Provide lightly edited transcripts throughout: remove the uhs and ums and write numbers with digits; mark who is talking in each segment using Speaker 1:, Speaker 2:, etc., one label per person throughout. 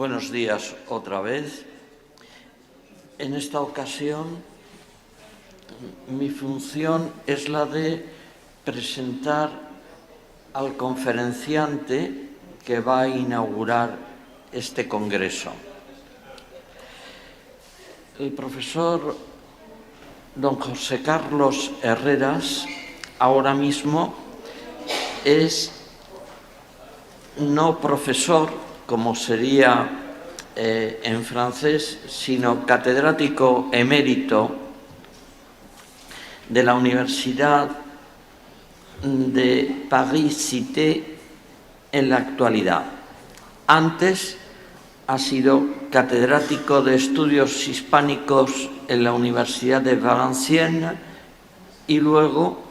Speaker 1: Buenos días otra vez. En esta ocasión, mi función es la de presentar al conferenciante que va a inaugurar este congreso. El profesor don José Carlos Herreras ahora mismo es no profesor, como sería en francés, sino catedrático emérito de la Universidad de Paris-Cité en la actualidad. Antes ha sido catedrático de estudios hispánicos en la Universidad de Valenciennes y luego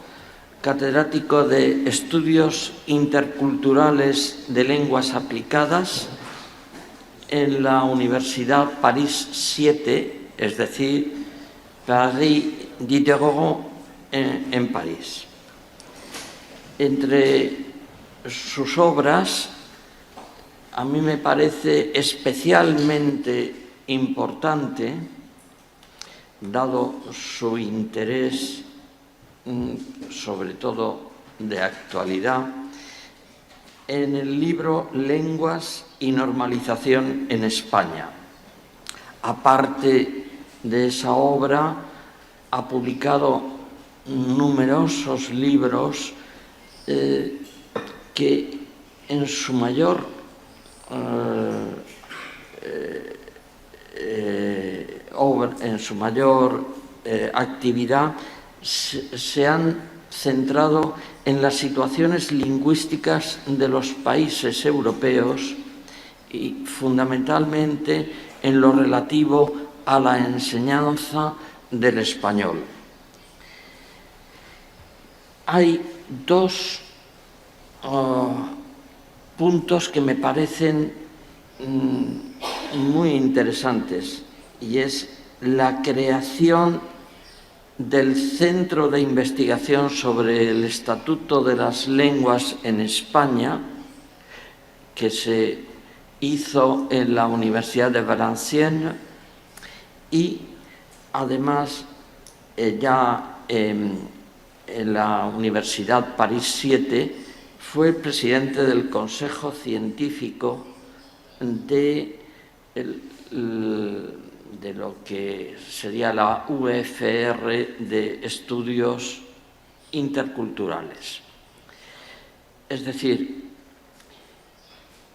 Speaker 1: catedrático de Estudios Interculturales de Lenguas Aplicadas en la Universidad Paris-Cité, es decir, Paris Diderot en París. Entre sus obras, a mí me parece especialmente importante, dado su interés sobre todo de actualidad, en el libro Lenguas y Normalización en España. Aparte de esa obra, ha publicado numerosos libros que en su mayor actividad se han centrado en las situaciones lingüísticas de los países europeos y fundamentalmente en lo relativo a la enseñanza del español. Hay dos puntos que me parecen muy interesantes, y es la creación del Centro de Investigación sobre el Estatuto de las Lenguas en España, que se hizo en la Universidad de Valenciennes, y además ya en la Universidad Paris-Cité fue presidente del Consejo Científico de lo que sería la UFR de Estudios Interculturales. Es decir,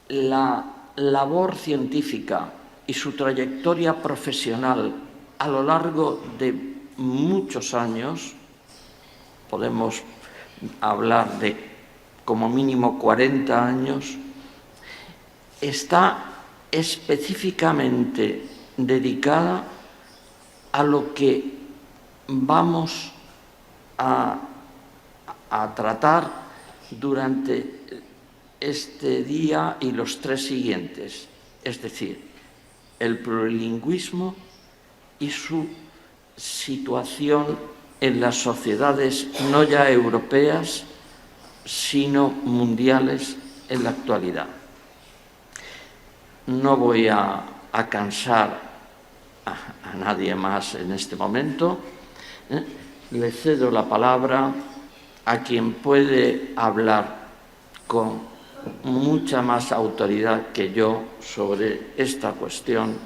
Speaker 1: la labor científica y su trayectoria profesional a lo largo de muchos años, podemos hablar de como mínimo 40 años, está específicamente dedicada a lo que vamos a tratar durante este día y los 3 siguientes, es decir, el plurilingüismo y su situación en las sociedades no ya europeas, sino mundiales en la actualidad. No voy a cansar a nadie más en este momento. Le cedo la palabra a quien puede hablar con mucha más autoridad que yo sobre esta cuestión.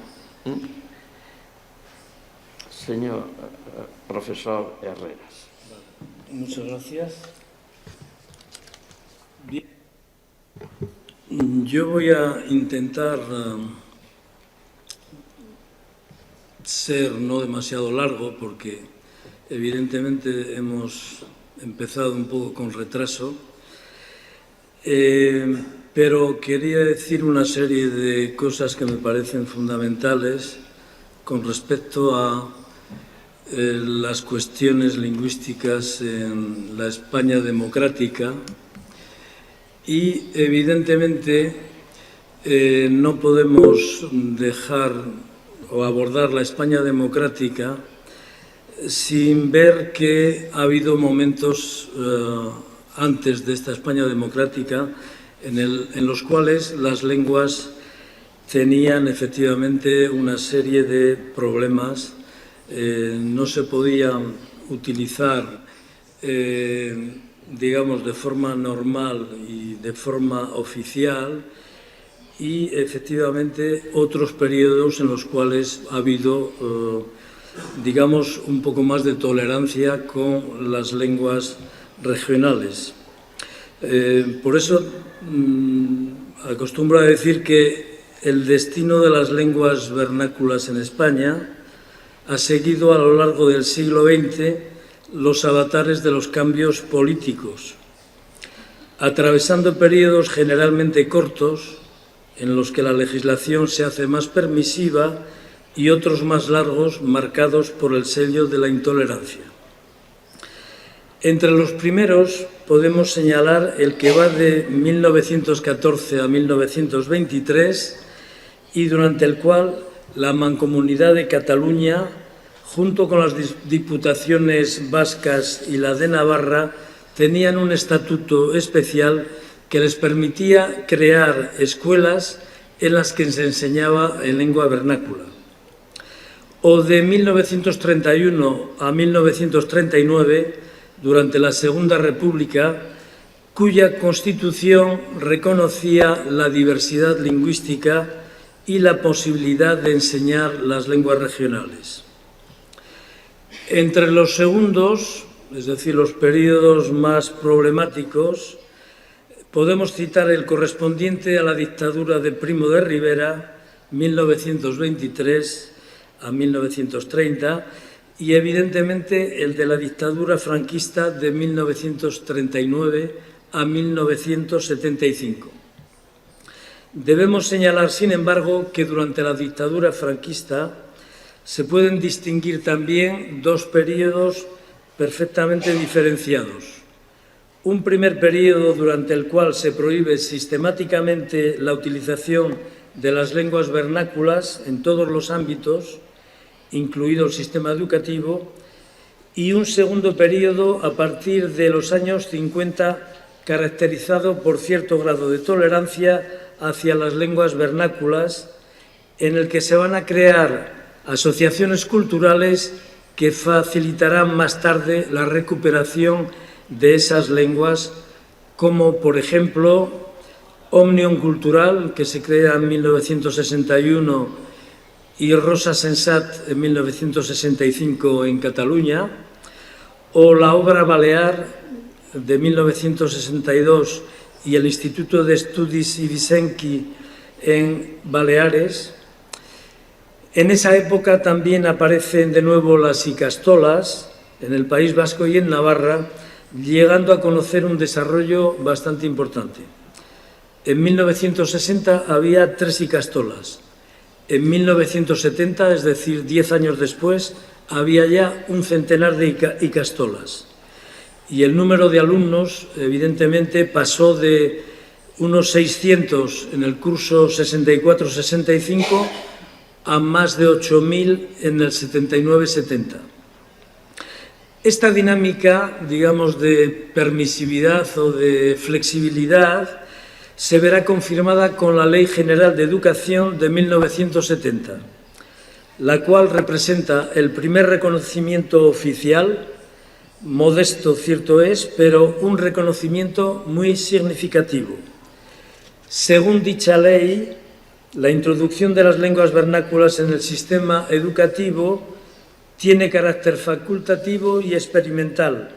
Speaker 1: Señor profesor Herreras.
Speaker 2: Muchas gracias. Bien. Yo voy a intentar ser no demasiado largo porque evidentemente hemos empezado un poco con retraso, pero quería decir una serie de cosas que me parecen fundamentales con respecto a las cuestiones lingüísticas en la España democrática y evidentemente no podemos dejar o abordar la España democrática sin ver que ha habido momentos antes de esta España democrática en los cuales las lenguas tenían efectivamente una serie de problemas. No se podían utilizar, digamos, de forma normal y de forma oficial, y efectivamente otros periodos en los cuales ha habido, digamos, un poco más de tolerancia con las lenguas regionales. Por eso acostumbro a decir que el destino de las lenguas vernáculas en España ha seguido a lo largo del siglo XX los avatares de los cambios políticos, atravesando periodos generalmente cortos en los que la legislación se hace más permisiva y otros más largos, marcados por el sello de la intolerancia. Entre los primeros podemos señalar el que va de 1914 a 1923 y durante el cual la Mancomunidad de Cataluña, junto con las diputaciones vascas y la de Navarra, tenían un estatuto especial que les permitía crear escuelas en las que se enseñaba en lengua vernácula. O de 1931 a 1939, durante la Segunda República, cuya Constitución reconocía la diversidad lingüística y la posibilidad de enseñar las lenguas regionales. Entre los segundos, es decir, los periodos más problemáticos, podemos citar el correspondiente a la dictadura de Primo de Rivera, 1923 a 1930, y evidentemente el de la dictadura franquista de 1939 a 1975. Debemos señalar, sin embargo, que durante la dictadura franquista se pueden distinguir también dos periodos perfectamente diferenciados. Un primer periodo durante el cual se prohíbe sistemáticamente la utilización de las lenguas vernáculas en todos los ámbitos, incluido el sistema educativo, y un segundo periodo a partir de los años 50 caracterizado por cierto grado de tolerancia hacia las lenguas vernáculas, en el que se van a crear asociaciones culturales que facilitarán más tarde la recuperación de esas lenguas, como por ejemplo Òmnium Cultural, que se crea en 1961, y Rosa Sensat en 1965 en Cataluña, o la Obra Balear de 1962 y el Instituto de Estudis Ibicenqui en Baleares. En esa época también aparecen de nuevo las icastolas en el País Vasco y en Navarra, llegando a conocer un desarrollo bastante importante. En 1960 había 3 icastolas. En 1970, es decir, 10 años después, había ya un centenar de icastolas. Y el número de alumnos, evidentemente, pasó de unos 600 en el curso 64-65 a más de 8.000 en el 79-70. Esta dinámica, digamos, de permisividad o de flexibilidad se verá confirmada con la Ley General de Educación de 1970, la cual representa el primer reconocimiento oficial, modesto cierto es, pero un reconocimiento muy significativo. Según dicha ley, la introducción de las lenguas vernáculas en el sistema educativo tiene carácter facultativo y experimental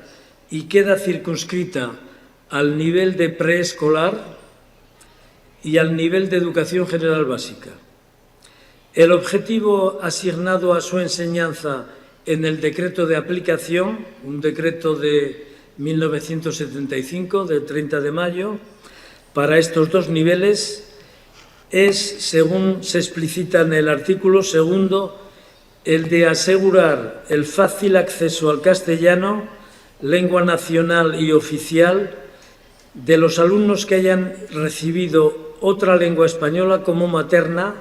Speaker 2: y queda circunscrita al nivel de preescolar y al nivel de educación general básica. El objetivo asignado a su enseñanza en el decreto de aplicación, un decreto de 1975, del 30 de mayo, para estos dos niveles es, según se explicita en el artículo segundo, el de asegurar el fácil acceso al castellano, lengua nacional y oficial, de los alumnos que hayan recibido otra lengua española como materna,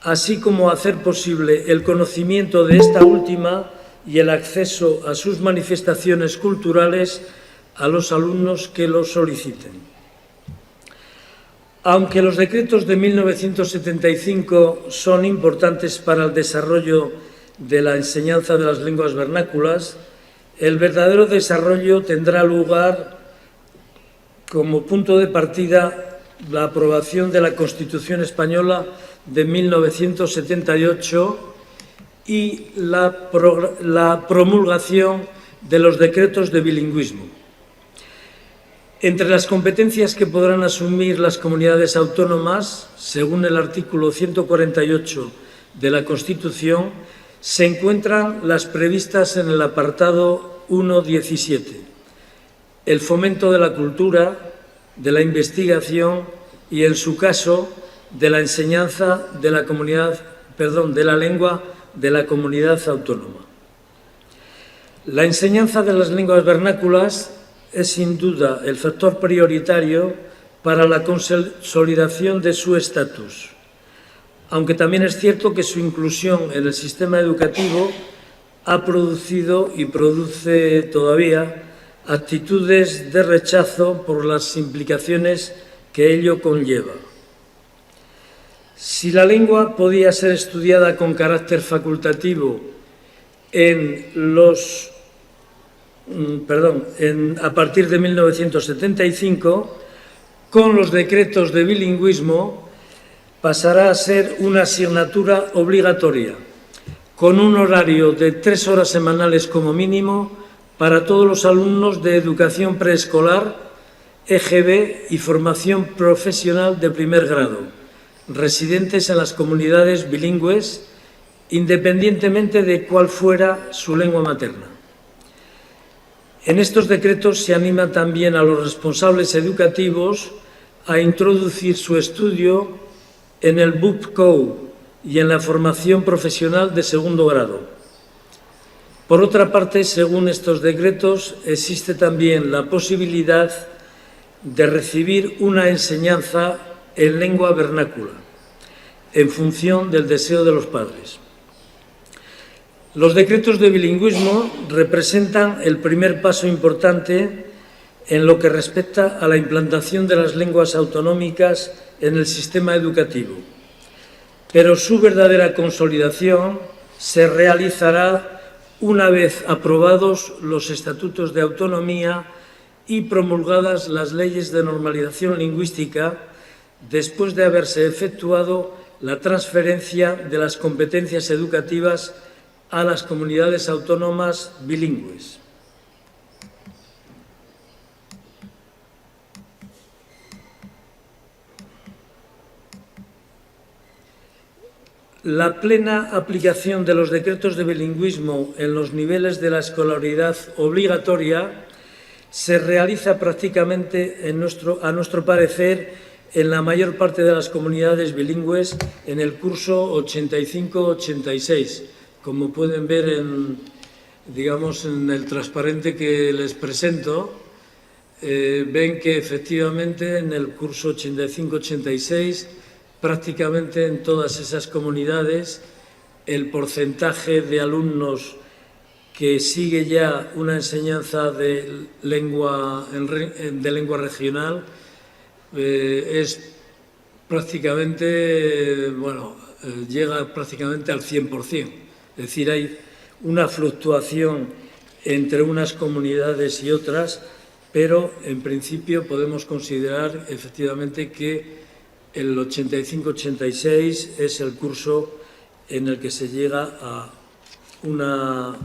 Speaker 2: así como hacer posible el conocimiento de esta última y el acceso a sus manifestaciones culturales a los alumnos que lo soliciten. Aunque los decretos de 1975 son importantes para el desarrollo de la enseñanza de las lenguas vernáculas, el verdadero desarrollo tendrá lugar como punto de partida la aprobación de la Constitución Española de 1978 y la promulgación de los decretos de bilingüismo. Entre las competencias que podrán asumir las comunidades autónomas, según el artículo 148 de la Constitución, se encuentran las previstas en el apartado 1.17, el fomento de la cultura, de la investigación y, en su caso, de la enseñanza de la lengua de la comunidad autónoma. La enseñanza de las lenguas vernáculas es sin duda el factor prioritario para la consolidación de su estatus, aunque también es cierto que su inclusión en el sistema educativo ha producido y produce todavía actitudes de rechazo por las implicaciones que ello conlleva. Si la lengua podía ser estudiada con carácter facultativo a partir de 1975, con los decretos de bilingüismo pasará a ser una asignatura obligatoria, con un horario de 3 horas semanales como mínimo para todos los alumnos de educación preescolar, EGB y formación profesional de primer grado, residentes en las comunidades bilingües, independientemente de cuál fuera su lengua materna. En estos decretos se anima también a los responsables educativos a introducir su estudio en el BUPCO y en la formación profesional de segundo grado. Por otra parte, según estos decretos, existe también la posibilidad de recibir una enseñanza en lengua vernácula, en función del deseo de los padres. Los decretos de bilingüismo representan el primer paso importante en lo que respecta a la implantación de las lenguas autonómicas en el sistema educativo, pero su verdadera consolidación se realizará una vez aprobados los estatutos de autonomía y promulgadas las leyes de normalización lingüística, después de haberse efectuado la transferencia de las competencias educativas a las comunidades autónomas bilingües. La plena aplicación de los decretos de bilingüismo en los niveles de la escolaridad obligatoria se realiza prácticamente, a nuestro parecer, en la mayor parte de las comunidades bilingües en el curso 85-86, como pueden ver en el transparente que les presento. Ven que efectivamente en el curso 85-86 prácticamente en todas esas comunidades el porcentaje de alumnos que sigue ya una enseñanza de lengua regional es prácticamente, llega prácticamente al 100%. Es decir, hay una fluctuación entre unas comunidades y otras, pero en principio podemos considerar efectivamente que el 85-86 es el curso en el que se llega a una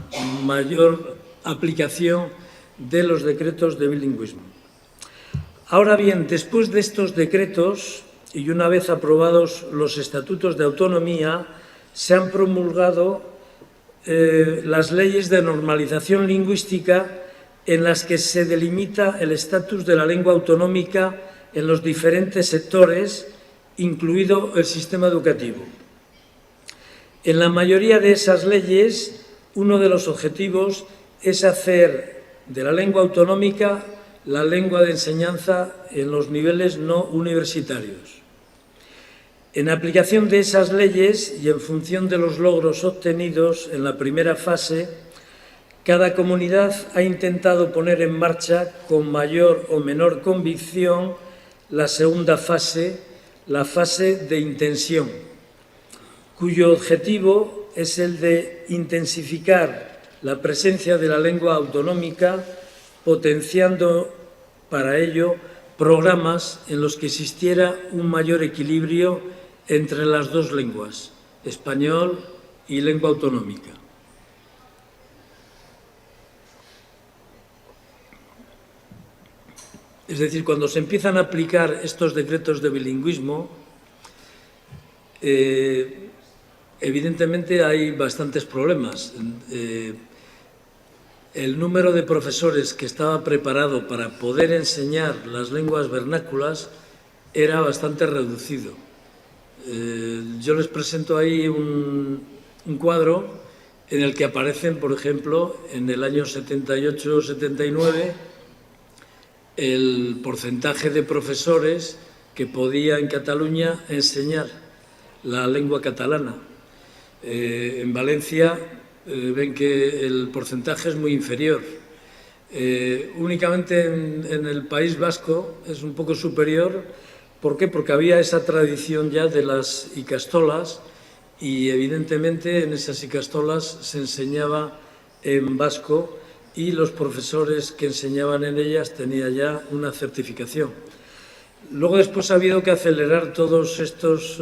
Speaker 2: mayor aplicación de los decretos de bilingüismo. Ahora bien, después de estos decretos y una vez aprobados los estatutos de autonomía, se han promulgado las leyes de normalización lingüística en las que se delimita el estatus de la lengua autonómica en los diferentes sectores, incluido el sistema educativo. En la mayoría de esas leyes, uno de los objetivos es hacer de la lengua autonómica la lengua de enseñanza en los niveles no universitarios. En aplicación de esas leyes y en función de los logros obtenidos en la primera fase, cada comunidad ha intentado poner en marcha con mayor o menor convicción la segunda fase la fase de intensión, cuyo objetivo es el de intensificar la presencia de la lengua autonómica, potenciando para ello programas en los que existiera un mayor equilibrio entre las dos lenguas, español y lengua autonómica. Es decir, cuando se empiezan a aplicar estos decretos de bilingüismo, evidentemente hay bastantes problemas. El número de profesores que estaba preparado para poder enseñar las lenguas vernáculas era bastante reducido. Yo les presento ahí un cuadro en el que aparecen, por ejemplo, en el año 78 o 79, el porcentaje de profesores que podía en Cataluña enseñar la lengua catalana. En Valencia ven que el porcentaje es muy inferior. Únicamente en el País Vasco es un poco superior. ¿Por qué? Porque había esa tradición ya de las ikastolas y evidentemente en esas ikastolas se enseñaba en vasco y los profesores que enseñaban en ellas tenían ya una certificación. Luego después ha habido que acelerar todos estos,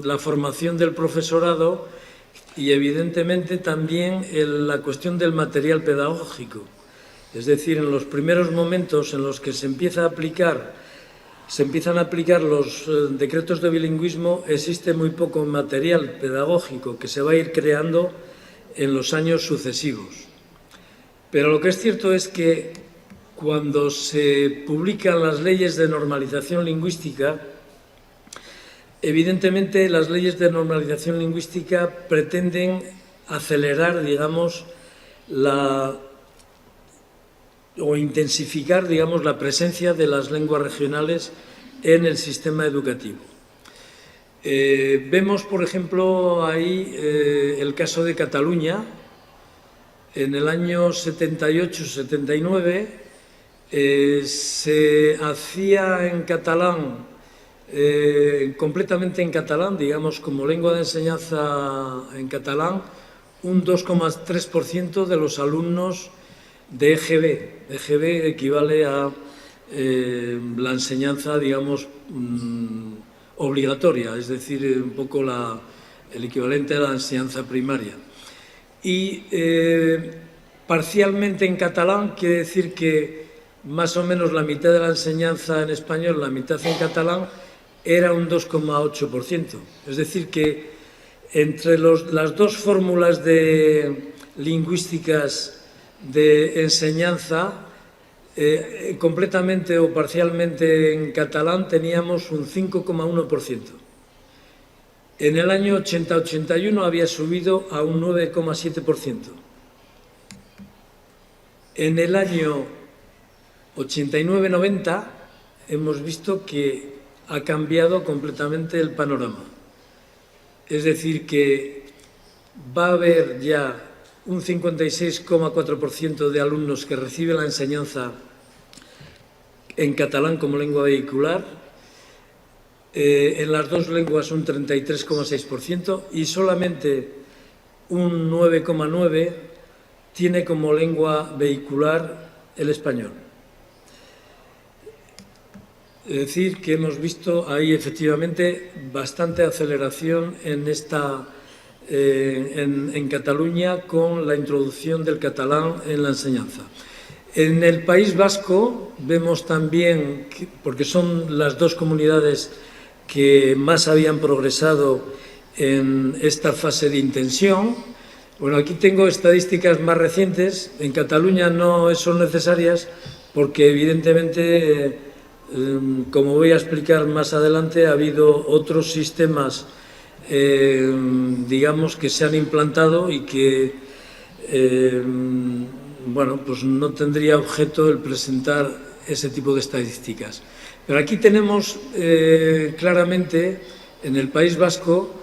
Speaker 2: la formación del profesorado y evidentemente también la cuestión del material pedagógico. Es decir, en los primeros momentos en los que se empiezan a aplicar los decretos de bilingüismo, existe muy poco material pedagógico que se va a ir creando en los años sucesivos. Pero lo que es cierto es que cuando se publican las leyes de normalización lingüística, evidentemente las leyes de normalización lingüística pretenden acelerar, digamos, o intensificar, digamos, la presencia de las lenguas regionales en el sistema educativo. Vemos, por ejemplo, ahí el caso de Cataluña. En el año 78-79 se hacía en catalán, completamente en catalán, digamos, como lengua de enseñanza en catalán, un 2,3% de los alumnos de EGB. EGB equivale a la enseñanza, digamos, obligatoria, es decir, un poco el equivalente a la enseñanza primaria. Y parcialmente en catalán quiere decir que más o menos la mitad de la enseñanza en español, la mitad en catalán, era un 2,8%. Es decir, que entre las dos fórmulas lingüísticas de enseñanza, completamente o parcialmente en catalán, teníamos un 5,1%. En el año 80-81 había subido a un 9,7%. En el año 89-90 hemos visto que ha cambiado completamente el panorama. Es decir, que va a haber ya un 56,4% de alumnos que reciben la enseñanza en catalán como lengua vehicular, en las dos lenguas un 33,6% y solamente un 9,9% tiene como lengua vehicular el español. Es decir, que hemos visto ahí efectivamente bastante aceleración en Cataluña con la introducción del catalán en la enseñanza. En el País Vasco vemos también, porque son las dos comunidades que más habían progresado en esta fase de intensión. Bueno, aquí tengo estadísticas más recientes. En Cataluña no son necesarias porque evidentemente, como voy a explicar más adelante, ha habido otros sistemas, digamos, que se han implantado y que, bueno, pues no tendría objeto el presentar ese tipo de estadísticas. Pero aquí tenemos claramente, en el País Vasco,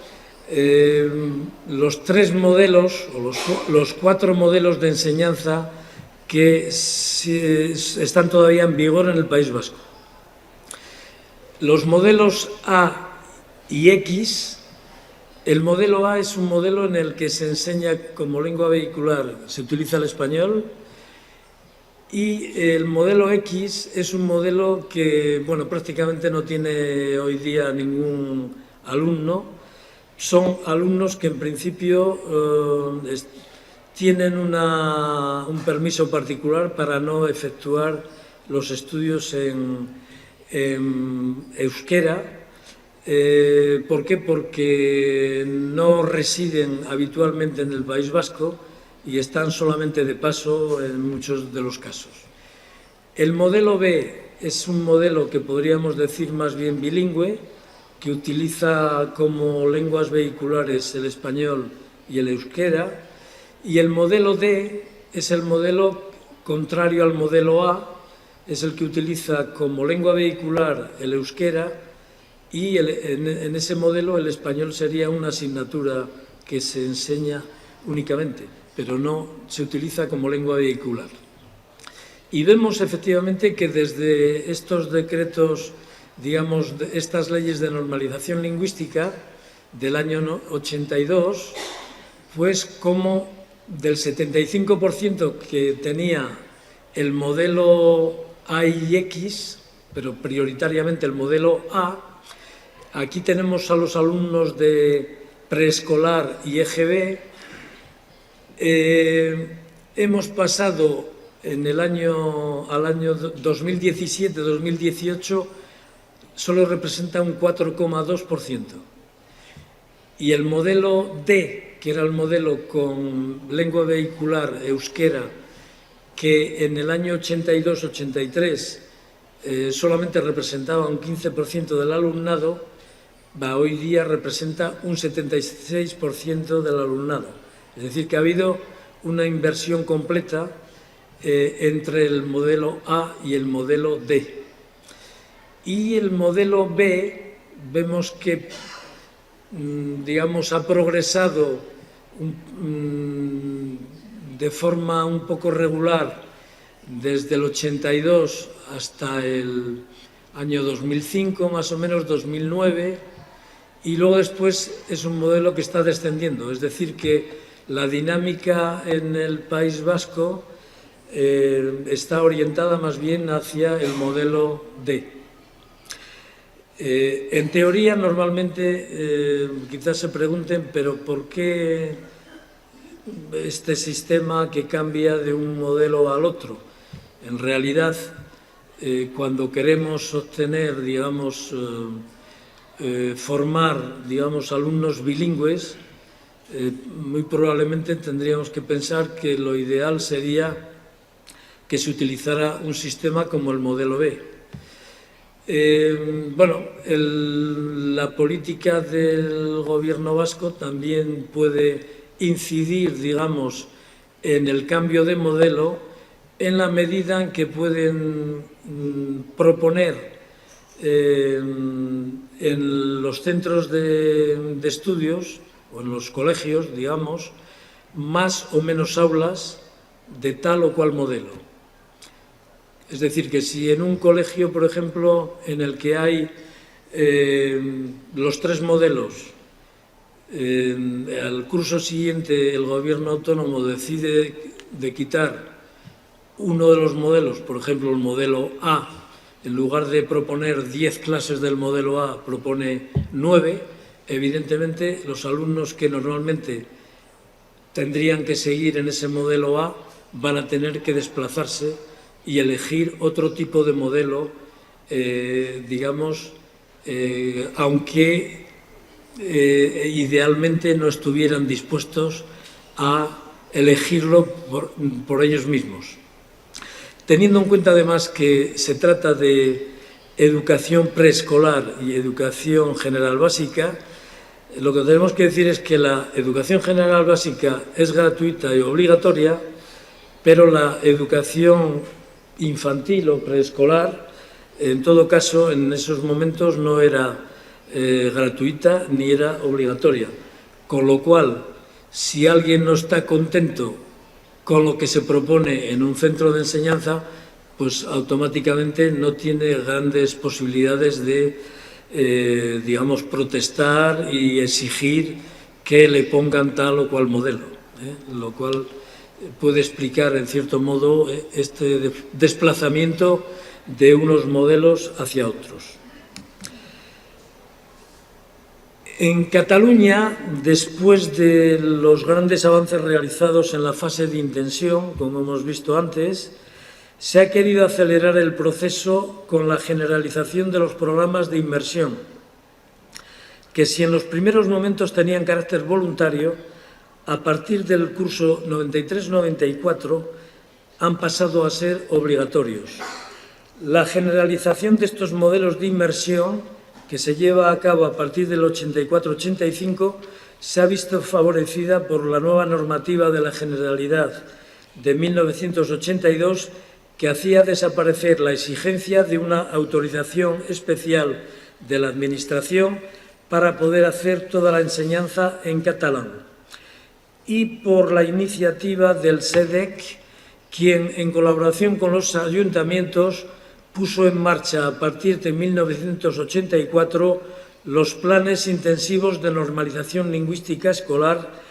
Speaker 2: los tres modelos, o los cuatro modelos de enseñanza que están todavía en vigor en el País Vasco. Los modelos A y X. El modelo A es un modelo en el que se enseña como lengua vehicular, se utiliza el español, y el modelo X es un modelo que, bueno, prácticamente no tiene hoy día ningún alumno. Son alumnos que en principio tienen un permiso particular para no efectuar los estudios en euskera. ¿Por qué? Porque no residen habitualmente en el País Vasco y están solamente de paso en muchos de los casos. El modelo B es un modelo que podríamos decir más bien bilingüe, que utiliza como lenguas vehiculares el español y el euskera, y el modelo D es el modelo contrario al modelo A, es el que utiliza como lengua vehicular el euskera, y en ese modelo el español sería una asignatura que se enseña únicamente, pero no se utiliza como lengua vehicular. Y vemos efectivamente que desde estos decretos, digamos, estas leyes de normalización lingüística del año 82, pues como del 75% que tenía el modelo A y X, pero prioritariamente el modelo A, aquí tenemos a los alumnos de preescolar y EGB. Hemos pasado al año 2017-2018, solo representa un 4,2%. Y el modelo D, que era el modelo con lengua vehicular euskera, que en el año 82-83 solamente representaba un 15% del alumnado, hoy día representa un 76% del alumnado. Es decir, que ha habido una inversión completa entre el modelo A y el modelo D. Y el modelo B, vemos que, digamos, ha progresado de forma un poco regular desde el 82 hasta el año 2005, más o menos 2009, y luego después es un modelo que está descendiendo. Es decir, que la dinámica en el País Vasco está orientada más bien hacia el modelo D. En teoría, normalmente, quizás se pregunten, pero ¿por qué este sistema que cambia de un modelo al otro? En realidad, cuando queremos obtener, digamos, formar, digamos, alumnos bilingües, muy probablemente tendríamos que pensar que lo ideal sería que se utilizara un sistema como el modelo B. La política del gobierno vasco también puede incidir, digamos, en el cambio de modelo en la medida en que pueden proponer en los centros de estudios o en los colegios, digamos, más o menos aulas de tal o cual modelo. Es decir, que si en un colegio, por ejemplo, en el que hay los tres modelos, al curso siguiente el gobierno autónomo decide de quitar uno de los modelos, por ejemplo el modelo A, en lugar de proponer 10 clases del modelo A, propone 9, evidentemente los alumnos que normalmente tendrían que seguir en ese modelo A van a tener que desplazarse y elegir otro tipo de modelo, digamos, aunque idealmente no estuvieran dispuestos a elegirlo por ellos mismos. Teniendo en cuenta además que se trata de educación preescolar y educación general básica, lo que tenemos que decir es que la educación general básica es gratuita y obligatoria, pero la educación infantil o preescolar, en todo caso, en esos momentos no era gratuita ni era obligatoria. Con lo cual, si alguien no está contento con lo que se propone en un centro de enseñanza, pues automáticamente no tiene grandes posibilidades de digamos, protestar y exigir que le pongan tal o cual modelo, lo cual puede explicar, en cierto modo, este desplazamiento de unos modelos hacia otros. En Cataluña, después de los grandes avances realizados en la fase de intensión, como hemos visto antes, se ha querido acelerar el proceso con la generalización de los programas de inmersión, que si en los primeros momentos tenían carácter voluntario, a partir del curso 93-94 han pasado a ser obligatorios. La generalización de estos modelos de inmersión, que se lleva a cabo a partir del 84-85, se ha visto favorecida por la nueva normativa de la Generalidad de 1982, que hacía desaparecer la exigencia de una autorización especial de la Administración para poder hacer toda la enseñanza en catalán, y por la iniciativa del SEDEC, quien, en colaboración con los ayuntamientos, puso en marcha a partir de 1984 los planes intensivos de normalización lingüística escolar,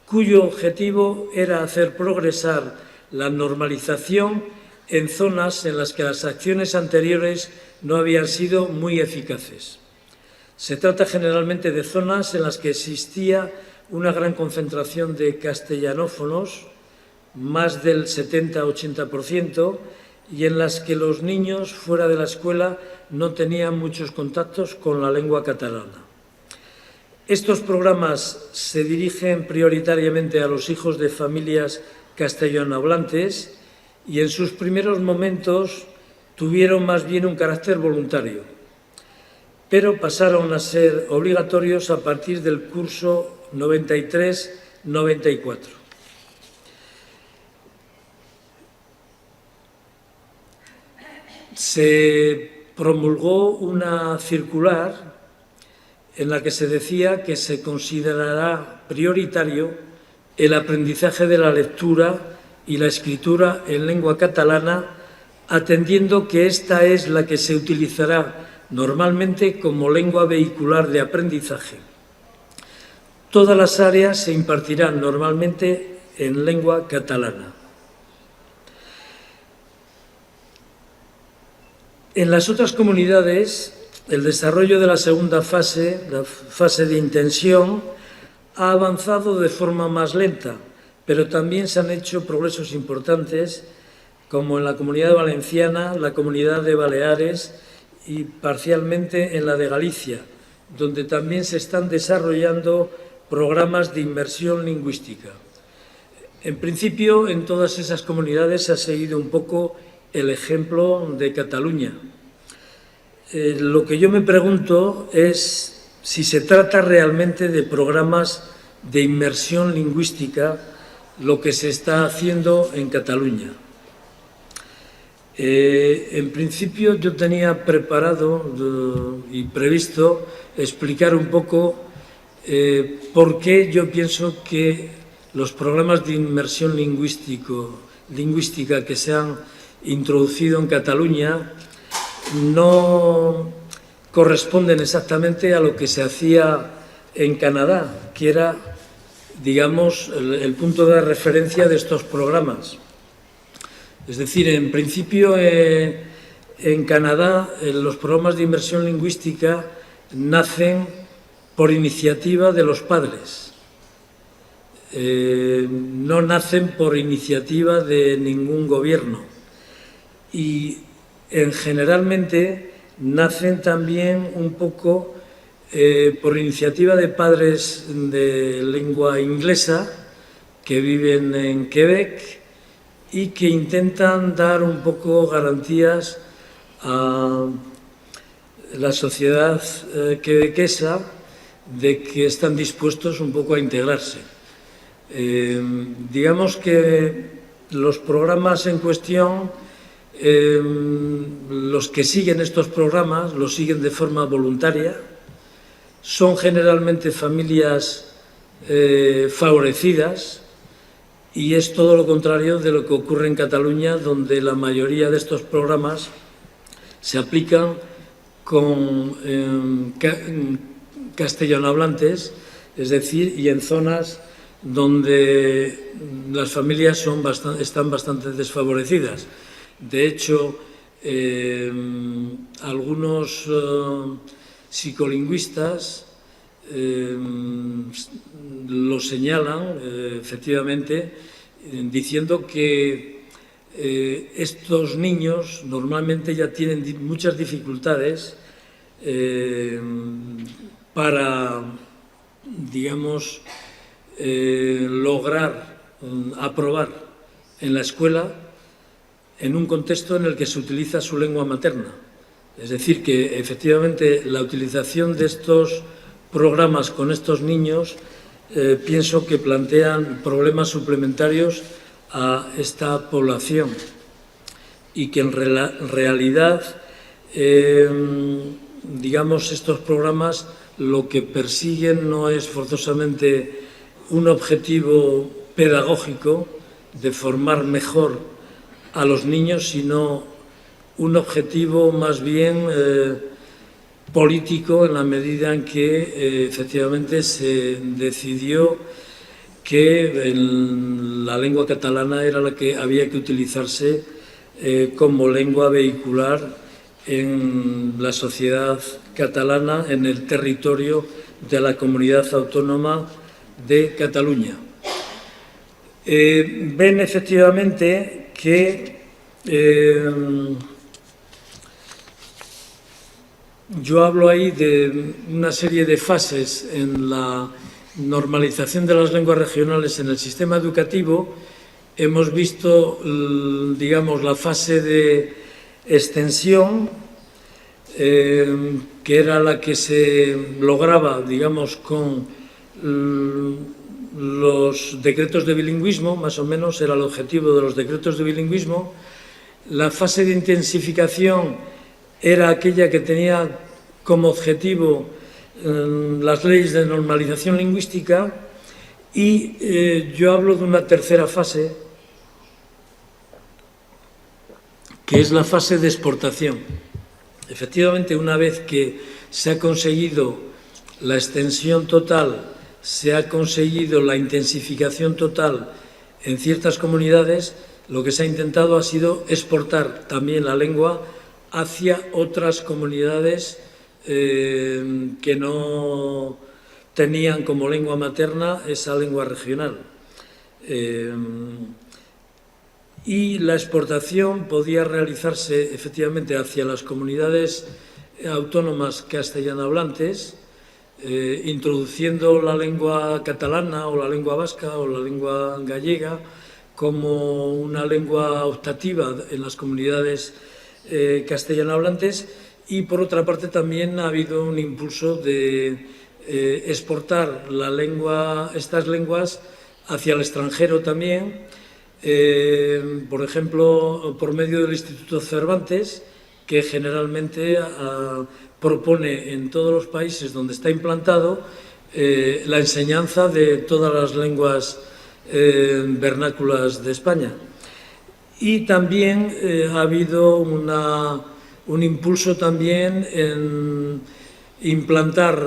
Speaker 2: cuyo objetivo era hacer progresar la normalización en zonas en las que las acciones anteriores no habían sido muy eficaces. Se trata generalmente de zonas en las que existía una gran concentración de castellanófonos, más del 70-80%, y en las que los niños fuera de la escuela no tenían muchos contactos con la lengua catalana. Estos programas se dirigen prioritariamente a los hijos de familias castellanohablantes y en sus primeros momentos tuvieron más bien un carácter voluntario, pero pasaron a ser obligatorios a partir del curso 93-94. Se promulgó una circular en la que se decía que se considerará prioritario el aprendizaje de la lectura y la escritura en lengua catalana, atendiendo que esta es la que se utilizará normalmente como lengua vehicular de aprendizaje. Todas las áreas se impartirán normalmente en lengua catalana. En las otras comunidades, el desarrollo de la segunda fase, la fase de intensión, ha avanzado de forma más lenta, pero también se han hecho progresos importantes, como en la Comunidad Valenciana, la Comunidad de Baleares y parcialmente en la de Galicia, donde también se están desarrollando programas de inmersión lingüística. En principio, en todas esas comunidades se ha seguido un poco el ejemplo de Cataluña. Lo que yo me pregunto es si se trata realmente de programas de inmersión lingüística lo que se está haciendo en Cataluña. En principio yo tenía preparado y previsto explicar un poco por qué yo pienso que los programas de inmersión lingüística que se han introducido en Cataluña no corresponden exactamente a lo que se hacía en Canadá, que era, digamos, el punto de referencia de estos programas. Es decir, en principio, en Canadá, los programas de inmersión lingüística nacen por iniciativa de los padres. No nacen por iniciativa de ningún gobierno. Y generalmente nacen también un poco por iniciativa de padres de lengua inglesa que viven en Quebec y que intentan dar un poco garantías a la sociedad quebequesa de que están dispuestos un poco a integrarse. Digamos que los programas en cuestión, los que siguen estos programas los siguen de forma voluntaria, son generalmente familias favorecidas, y es todo lo contrario de lo que ocurre en Cataluña, donde la mayoría de estos programas se aplican con castellanohablantes, es decir, y en zonas donde las familias están bastante desfavorecidas. De hecho, algunos psicolingüistas lo señalan, efectivamente, diciendo que estos niños normalmente ya tienen muchas dificultades para, digamos, lograr aprobar en la escuela en un contexto en el que se utiliza su lengua materna. Es decir, que efectivamente la utilización de estos programas con estos niños pienso que plantean problemas suplementarios a esta población y que en realidad, digamos, estos programas lo que persiguen no es forzosamente un objetivo pedagógico de formar mejor a los niños, sino un objetivo más bien político, en la medida en que efectivamente se decidió que la lengua catalana era la que había que utilizarse como lengua vehicular en la sociedad catalana, en el territorio de la Comunidad Autónoma de Cataluña. Ven efectivamente que yo hablo ahí de una serie de fases en la normalización de las lenguas regionales en el sistema educativo. Hemos visto, digamos, la fase de extensión, que era la que se lograba, digamos, con los decretos de bilingüismo, más o menos era el objetivo de los decretos de bilingüismo. La fase de intensificación era aquella que tenía como objetivo las leyes de normalización lingüística, y yo hablo de una tercera fase, que es la fase de exportación. Efectivamente, una vez que se ha conseguido la extensión total, se ha conseguido la intensificación total en ciertas comunidades, lo que se ha intentado ha sido exportar también la lengua hacia otras comunidades que no tenían como lengua materna esa lengua regional. Y la exportación podía realizarse efectivamente hacia las comunidades autónomas castellanohablantes, introduciendo la lengua catalana o la lengua vasca o la lengua gallega como una lengua optativa en las comunidades castellanohablantes, y por otra parte también ha habido un impulso de exportar estas lenguas hacia el extranjero también, por ejemplo, por medio del Instituto Cervantes, que generalmente propone en todos los países donde está implantado la enseñanza de todas las lenguas vernáculas de España. Y también ha habido un impulso también en implantar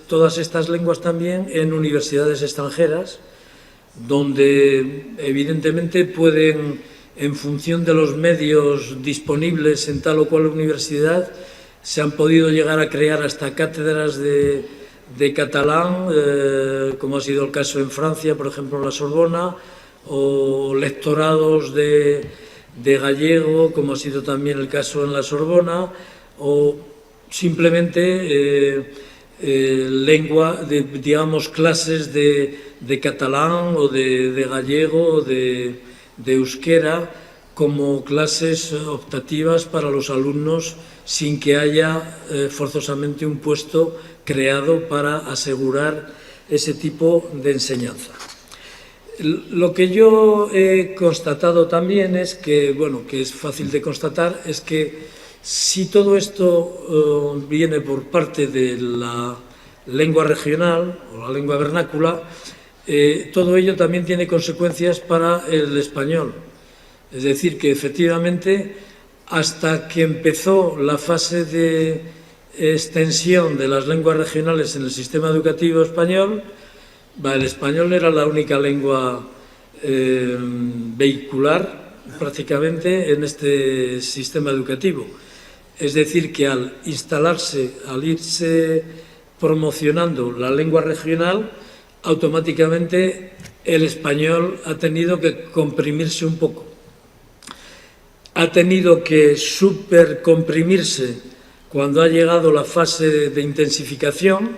Speaker 2: todas estas lenguas también en universidades extranjeras, donde evidentemente pueden, en función de los medios disponibles en tal o cual universidad, se han podido llegar a crear hasta cátedras de catalán, como ha sido el caso en Francia, por ejemplo, en la Sorbona, o lectorados de gallego, como ha sido también el caso en la Sorbona, o simplemente digamos, clases de catalán o de gallego o de euskera como clases optativas para los alumnos, sin que haya forzosamente un puesto creado para asegurar ese tipo de enseñanza. Lo que yo he constatado también es que, bueno, que es fácil de constatar, es que si todo esto viene por parte de la lengua regional o la lengua vernácula, todo ello también tiene consecuencias para el español. Es decir, que efectivamente hasta que empezó la fase de extensión de las lenguas regionales en el sistema educativo español, el español era la única lengua vehicular prácticamente en este sistema educativo. Es decir, que al irse promocionando la lengua regional, automáticamente el español ha tenido que comprimirse un poco. Ha tenido que supercomprimirse cuando ha llegado la fase de intensificación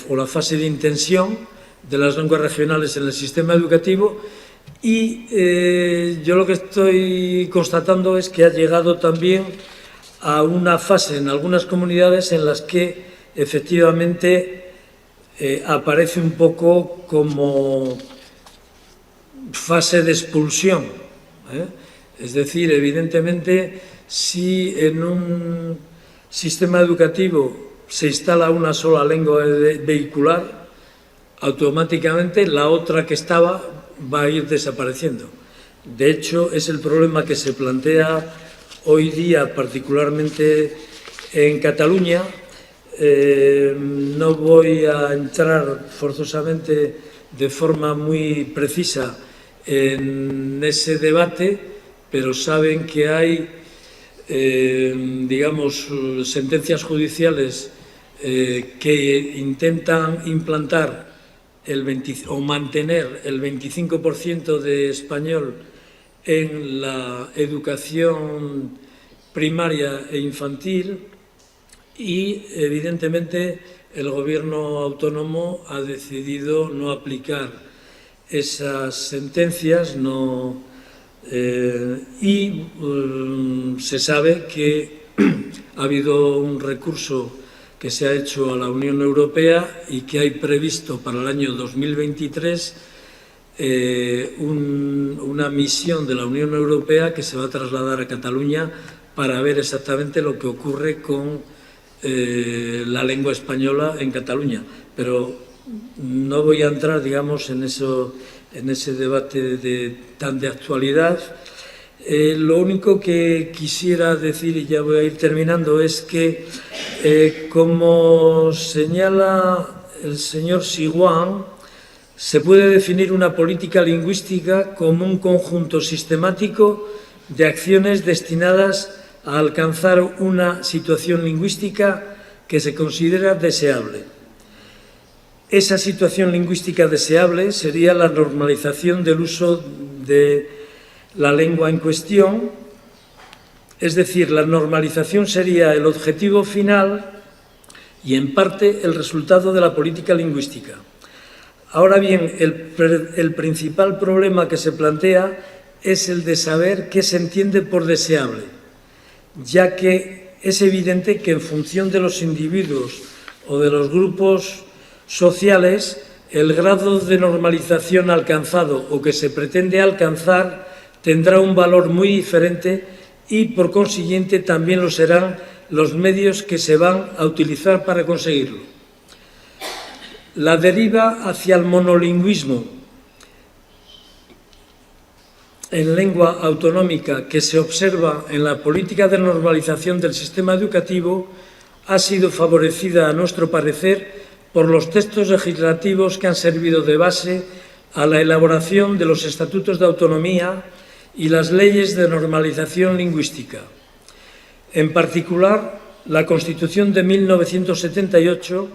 Speaker 2: o la fase de intensión de las lenguas regionales en el sistema educativo, y yo lo que estoy constatando es que ha llegado también a una fase en algunas comunidades en las que efectivamente aparece un poco como fase de expulsión. Es decir, evidentemente, si en un sistema educativo se instala una sola lengua vehicular, automáticamente la otra que estaba va a ir desapareciendo. De hecho, es el problema que se plantea hoy día, particularmente en Cataluña. No voy a entrar forzosamente de forma muy precisa en ese debate, pero saben que hay, digamos, sentencias judiciales que intentan implantar o mantener el 25% de español en la educación primaria e infantil, y evidentemente el Gobierno autónomo ha decidido no aplicar esas sentencias, y se sabe que ha habido un recurso que se ha hecho a la Unión Europea y que hay previsto para el año 2023 una misión de la Unión Europea que se va a trasladar a Cataluña para ver exactamente lo que ocurre con la lengua española en Cataluña. Pero no voy a entrar, digamos, en ese debate tan de actualidad. Lo único que quisiera decir, y ya voy a ir terminando, es que, como señala el señor Sigüán, se puede definir una política lingüística como un conjunto sistemático de acciones destinadas a alcanzar una situación lingüística que se considera deseable. Esa situación lingüística deseable sería la normalización del uso de la lengua en cuestión, es decir, la normalización sería el objetivo final y, en parte, el resultado de la política lingüística. Ahora bien, el principal problema que se plantea es el de saber qué se entiende por deseable, ya que es evidente que en función de los individuos o de los grupos sociales, el grado de normalización alcanzado o que se pretende alcanzar tendrá un valor muy diferente y, por consiguiente, también lo serán los medios que se van a utilizar para conseguirlo. La deriva hacia el monolingüismo en lengua autonómica que se observa en la política de normalización del sistema educativo ha sido favorecida, a nuestro parecer, por los textos legislativos que han servido de base a la elaboración de los estatutos de autonomía y las leyes de normalización lingüística. En particular, la Constitución de 1978,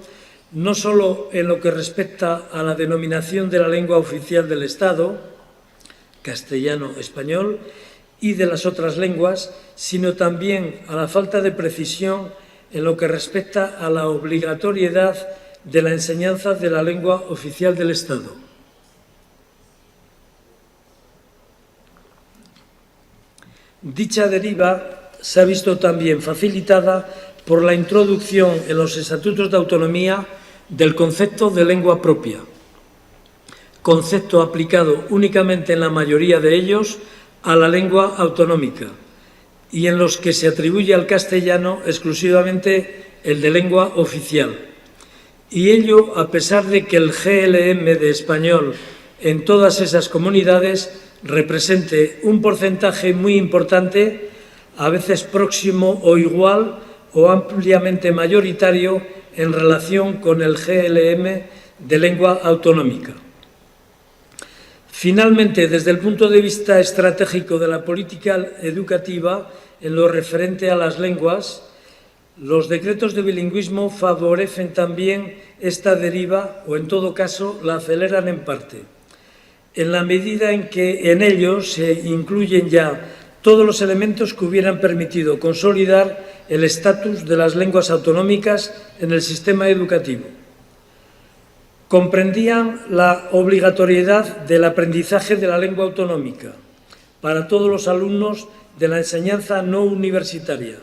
Speaker 2: no solo en lo que respecta a la denominación de la lengua oficial del Estado, castellano-español, y de las otras lenguas, sino también a la falta de precisión en lo que respecta a la obligatoriedad de la enseñanza de la lengua oficial del Estado. Dicha deriva se ha visto también facilitada por la introducción en los estatutos de autonomía del concepto de lengua propia, concepto aplicado únicamente en la mayoría de ellos a la lengua autonómica, y en los que se atribuye al castellano exclusivamente el de lengua oficial. Y ello a pesar de que el GLM de español en todas esas comunidades represente un porcentaje muy importante, a veces próximo o igual o ampliamente mayoritario en relación con el GLM de lengua autonómica. Finalmente, desde el punto de vista estratégico de la política educativa en lo referente a las lenguas, los decretos de bilingüismo favorecen también esta deriva o, en todo caso, la aceleran en parte, en la medida en que en ellos se incluyen ya todos los elementos que hubieran permitido consolidar el estatus de las lenguas autonómicas en el sistema educativo. Comprendían la obligatoriedad del aprendizaje de la lengua autonómica para todos los alumnos de la enseñanza no universitaria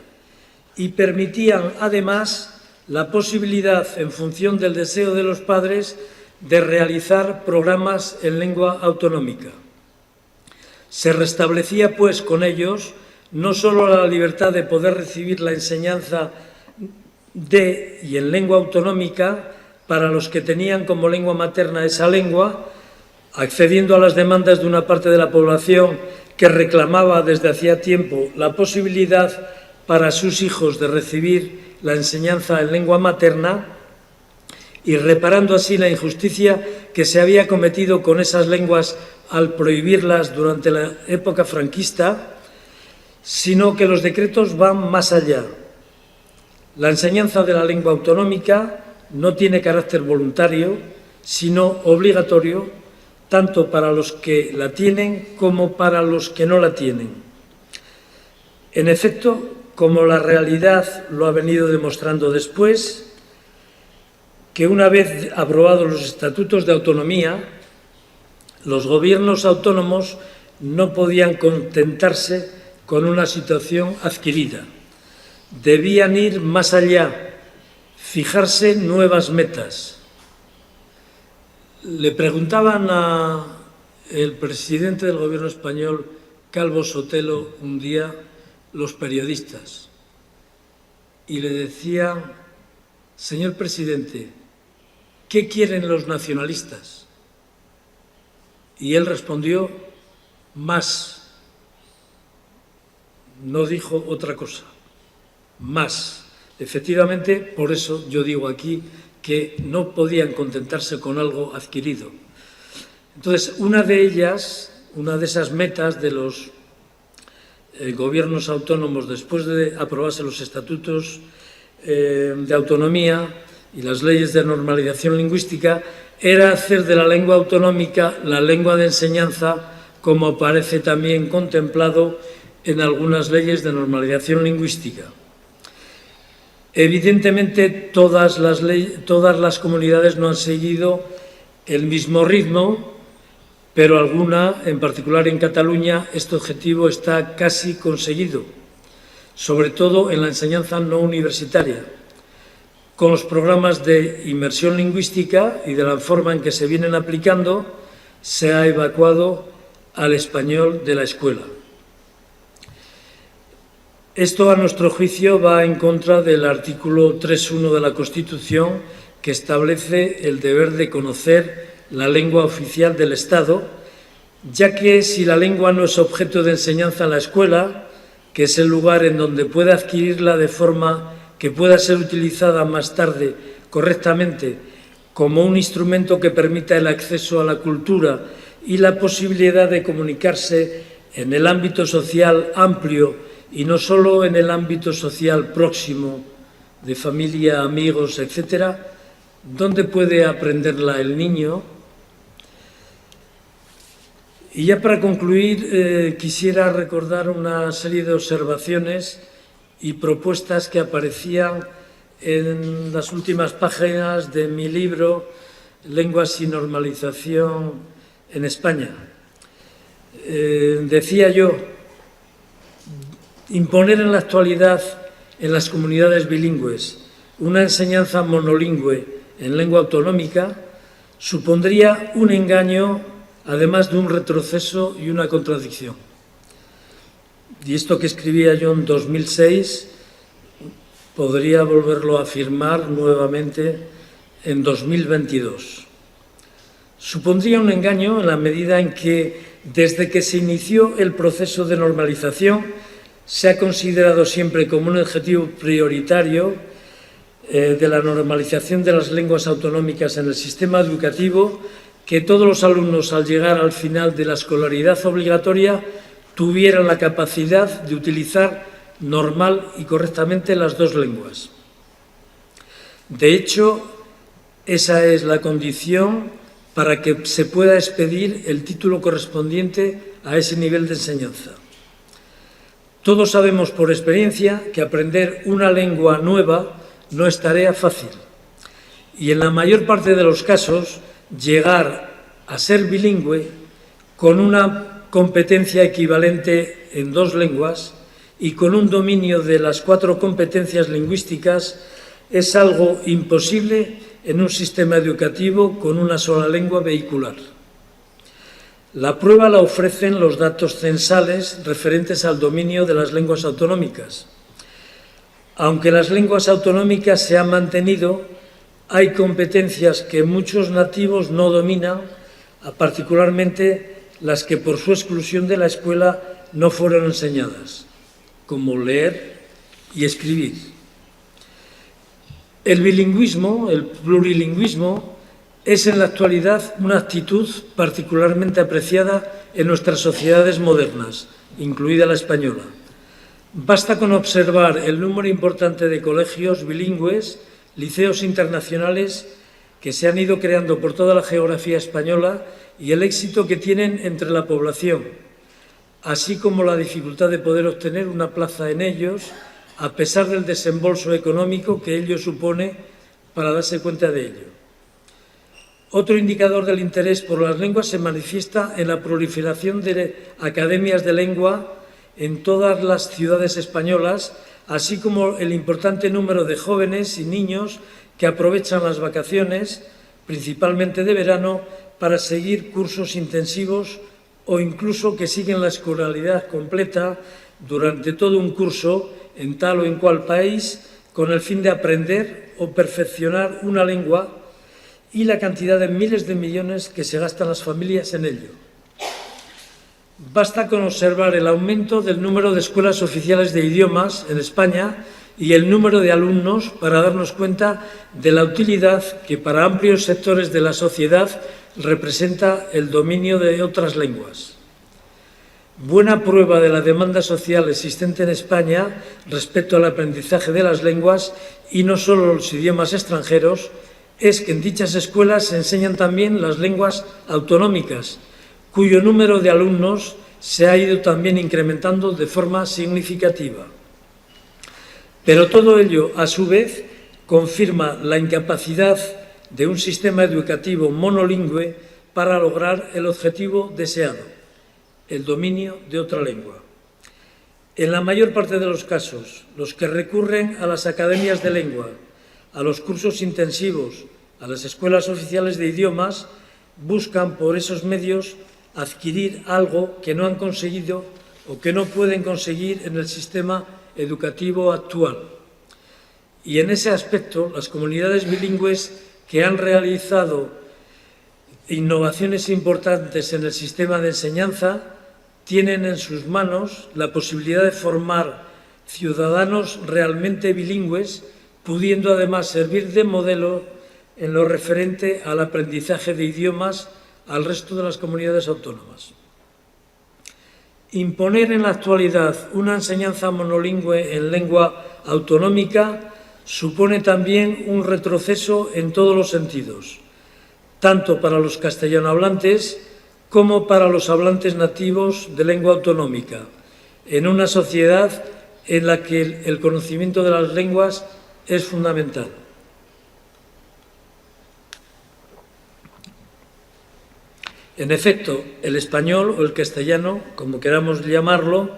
Speaker 2: y permitían, además, la posibilidad, en función del deseo de los padres, de realizar programas en lengua autonómica. Se restablecía, pues, con ellos no solo la libertad de poder recibir la enseñanza de y en lengua autonómica para los que tenían como lengua materna esa lengua, accediendo a las demandas de una parte de la población que reclamaba desde hacía tiempo la posibilidad para sus hijos de recibir la enseñanza en lengua materna y reparando así la injusticia que se había cometido con esas lenguas al prohibirlas durante la época franquista, sino que los decretos van más allá. La enseñanza de la lengua autonómica no tiene carácter voluntario, sino obligatorio, tanto para los que la tienen como para los que no la tienen. En efecto, como la realidad lo ha venido demostrando después, que una vez aprobados los estatutos de autonomía, los gobiernos autónomos no podían contentarse con una situación adquirida. Debían ir más allá, fijarse nuevas metas. Le preguntaban al presidente del Gobierno español, Calvo Sotelo, un día los periodistas, y le decían: señor presidente, ¿qué quieren los nacionalistas? Y él respondió: más. No dijo otra cosa, más. Efectivamente, por eso yo digo aquí que no podían contentarse con algo adquirido. Entonces, una de esas metas de los gobiernos autónomos después de aprobarse los estatutos de autonomía y las leyes de normalización lingüística era hacer de la lengua autonómica la lengua de enseñanza, como aparece también contemplado en algunas leyes de normalización lingüística. Evidentemente, todas las comunidades no han seguido el mismo ritmo, pero alguna, en particular en Cataluña, este objetivo está casi conseguido, sobre todo en la enseñanza no universitaria, con los programas de inmersión lingüística y de la forma en que se vienen aplicando, se ha evacuado al español de la escuela. Esto, a nuestro juicio, va en contra del artículo 3.1 de la Constitución, que establece el deber de conocer la lengua oficial del Estado, ya que si la lengua no es objeto de enseñanza en la escuela, que es el lugar en donde puede adquirirla de forma que pueda ser utilizada más tarde correctamente como un instrumento que permita el acceso a la cultura y la posibilidad de comunicarse en el ámbito social amplio y no solo en el ámbito social próximo de familia, amigos, etcétera, ¿dónde puede aprenderla el niño? Y ya para concluir, quisiera recordar una serie de observaciones y propuestas que aparecían en las últimas páginas de mi libro Lenguas y normalización en España. Decía yo: imponer en la actualidad en las comunidades bilingües una enseñanza monolingüe en lengua autonómica supondría un engaño, además de un retroceso y una contradicción. Y esto que escribía yo en 2006 podría volverlo a afirmar nuevamente en 2022. Supondría un engaño en la medida en que, desde que se inició el proceso de normalización, Se ha considerado siempre como un objetivo prioritario de la normalización de las lenguas autonómicas en el sistema educativo que todos los alumnos, al llegar al final de la escolaridad obligatoria, tuvieran la capacidad de utilizar normal y correctamente las dos lenguas. De hecho, esa es la condición para que se pueda expedir el título correspondiente a ese nivel de enseñanza. Todos sabemos por experiencia que aprender una lengua nueva no es tarea fácil y en la mayor parte de los casos llegar a ser bilingüe con una competencia equivalente en dos lenguas y con un dominio de las 4 competencias lingüísticas es algo imposible en un sistema educativo con una sola lengua vehicular. La prueba la ofrecen los datos censales referentes al dominio de las lenguas autonómicas. Aunque las lenguas autonómicas se han mantenido, hay competencias que muchos nativos no dominan, particularmente las que por su exclusión de la escuela no fueron enseñadas, como leer y escribir. El bilingüismo, el plurilingüismo, es en la actualidad una actitud particularmente apreciada en nuestras sociedades modernas, incluida la española. Basta con observar el número importante de colegios bilingües, liceos internacionales que se han ido creando por toda la geografía española y el éxito que tienen entre la población, así como la dificultad de poder obtener una plaza en ellos, a pesar del desembolso económico que ello supone para darse cuenta de ello. Otro indicador del interés por las lenguas se manifiesta en la proliferación de academias de lengua en todas las ciudades españolas, así como el importante número de jóvenes y niños que aprovechan las vacaciones, principalmente de verano, para seguir cursos intensivos o incluso que siguen la escolaridad completa durante todo un curso en tal o en cual país con el fin de aprender o perfeccionar una lengua y la cantidad de miles de millones que se gastan las familias en ello. Basta con observar el aumento del número de escuelas oficiales de idiomas en España y el número de alumnos para darnos cuenta de la utilidad que para amplios sectores de la sociedad representa el dominio de otras lenguas. Buena prueba de la demanda social existente en España respecto al aprendizaje de las lenguas y no solo los idiomas extranjeros es que en dichas escuelas se enseñan también las lenguas autonómicas, cuyo número de alumnos se ha ido también incrementando de forma significativa. Pero todo ello, a su vez, confirma la incapacidad de un sistema educativo monolingüe para lograr el objetivo deseado, el dominio de otra lengua. En la mayor parte de los casos, los que recurren a las academias de lengua, a los cursos intensivos, a las escuelas oficiales de idiomas, buscan por esos medios adquirir algo que no han conseguido o que no pueden conseguir en el sistema educativo actual. Y en ese aspecto, las comunidades bilingües que han realizado innovaciones importantes en el sistema de enseñanza tienen en sus manos la posibilidad de formar ciudadanos realmente bilingües, pudiendo además servir de modelo en lo referente al aprendizaje de idiomas al resto de las comunidades autónomas. Imponer en la actualidad una enseñanza monolingüe en lengua autonómica supone también un retroceso en todos los sentidos, tanto para los castellanohablantes como para los hablantes nativos de lengua autonómica, en una sociedad en la que el conocimiento de las lenguas es fundamental. En efecto, el español o el castellano, como queramos llamarlo,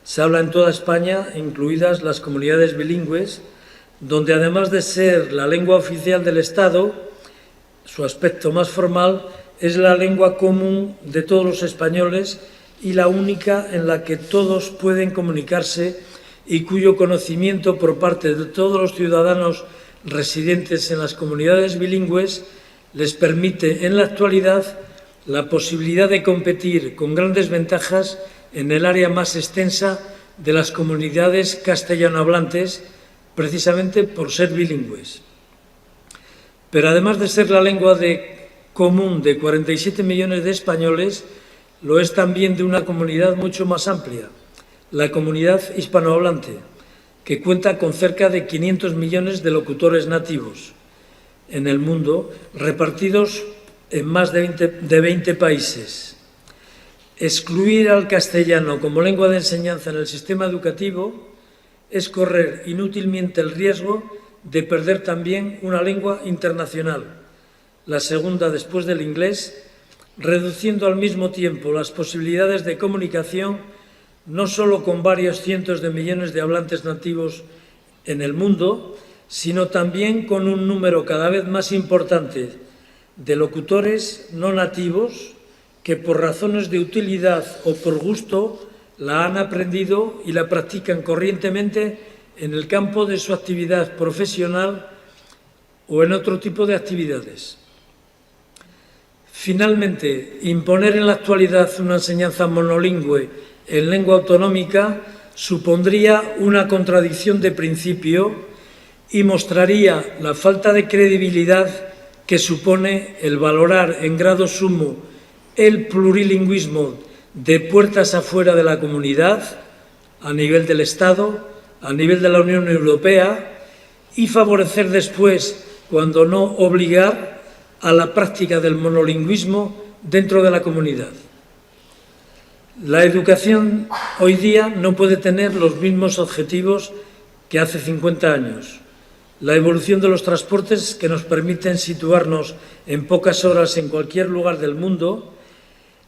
Speaker 2: se habla en toda España, incluidas las comunidades bilingües, donde además de ser la lengua oficial del Estado, su aspecto más formal es la lengua común de todos los españoles y la única en la que todos pueden comunicarse y cuyo conocimiento por parte de todos los ciudadanos residentes en las comunidades bilingües les permite en la actualidad la posibilidad de competir con grandes ventajas en el área más extensa de las comunidades castellanohablantes, precisamente por ser bilingües. Pero además de ser la lengua común de 47 millones de españoles, lo es también de una comunidad mucho más amplia, la comunidad hispanohablante, que cuenta con cerca de 500 millones de locutores nativos en el mundo, repartidos en más de 20 países. Excluir al castellano como lengua de enseñanza en el sistema educativo es correr inútilmente el riesgo de perder también una lengua internacional, la segunda después del inglés, reduciendo al mismo tiempo las posibilidades de comunicación no solo con varios cientos de millones de hablantes nativos en el mundo, sino también con un número cada vez más importante de locutores no nativos que por razones de utilidad o por gusto la han aprendido y la practican corrientemente en el campo de su actividad profesional o en otro tipo de actividades. Finalmente, imponer en la actualidad una enseñanza monolingüe en lengua autonómica supondría una contradicción de principio y mostraría la falta de credibilidad que supone el valorar en grado sumo el plurilingüismo de puertas afuera de la comunidad, a nivel del Estado, a nivel de la Unión Europea, y favorecer después, cuando no obligar, a la práctica del monolingüismo dentro de la comunidad. La educación hoy día no puede tener los mismos objetivos que hace 50 años. La evolución de los transportes, que nos permiten situarnos en pocas horas en cualquier lugar del mundo,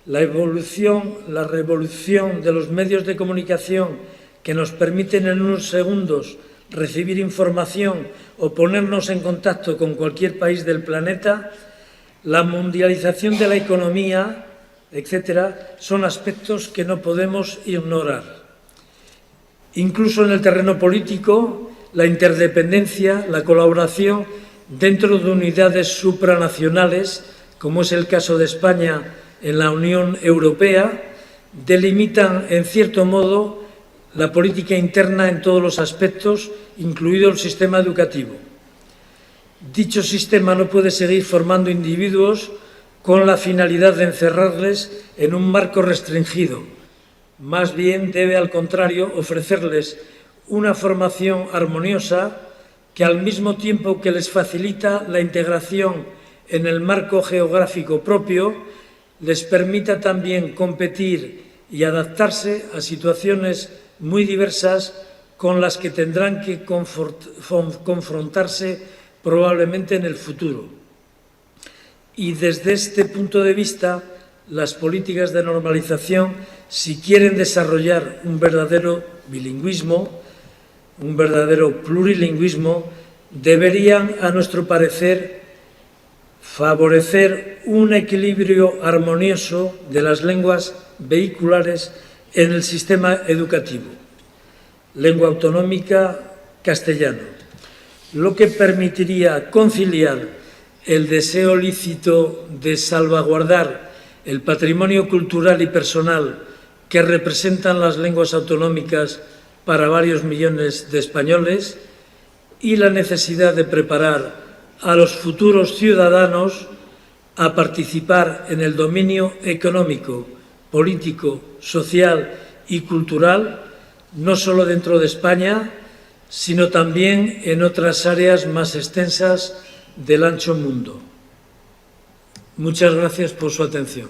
Speaker 2: la revolución de los medios de comunicación, que nos permiten en unos segundos recibir información o ponernos en contacto con cualquier país del planeta, la mundialización de la economía, etcétera, son aspectos que no podemos ignorar. Incluso en el terreno político, la interdependencia, la colaboración dentro de unidades supranacionales, como es el caso de España en la Unión Europea, delimitan, en cierto modo, la política interna en todos los aspectos, incluido el sistema educativo. Dicho sistema no puede seguir formando individuos con la finalidad de encerrarles en un marco restringido. Más bien debe, al contrario, ofrecerles una formación armoniosa que, al mismo tiempo que les facilita la integración en el marco geográfico propio, les permita también competir y adaptarse a situaciones muy diversas con las que tendrán que confrontarse probablemente en el futuro. Y desde este punto de vista, las políticas de normalización, si quieren desarrollar un verdadero bilingüismo, un verdadero plurilingüismo, deberían, a nuestro parecer, favorecer un equilibrio armonioso de las lenguas vehiculares en el sistema educativo. Lengua autonómica, castellano, lo que permitiría conciliar el deseo lícito de salvaguardar el patrimonio cultural y personal que representan las lenguas autonómicas para varios millones de españoles y la necesidad de preparar a los futuros ciudadanos a participar en el dominio económico, político, social y cultural, no solo dentro de España, sino también en otras áreas más extensas del ancho mundo. Muchas gracias por su atención.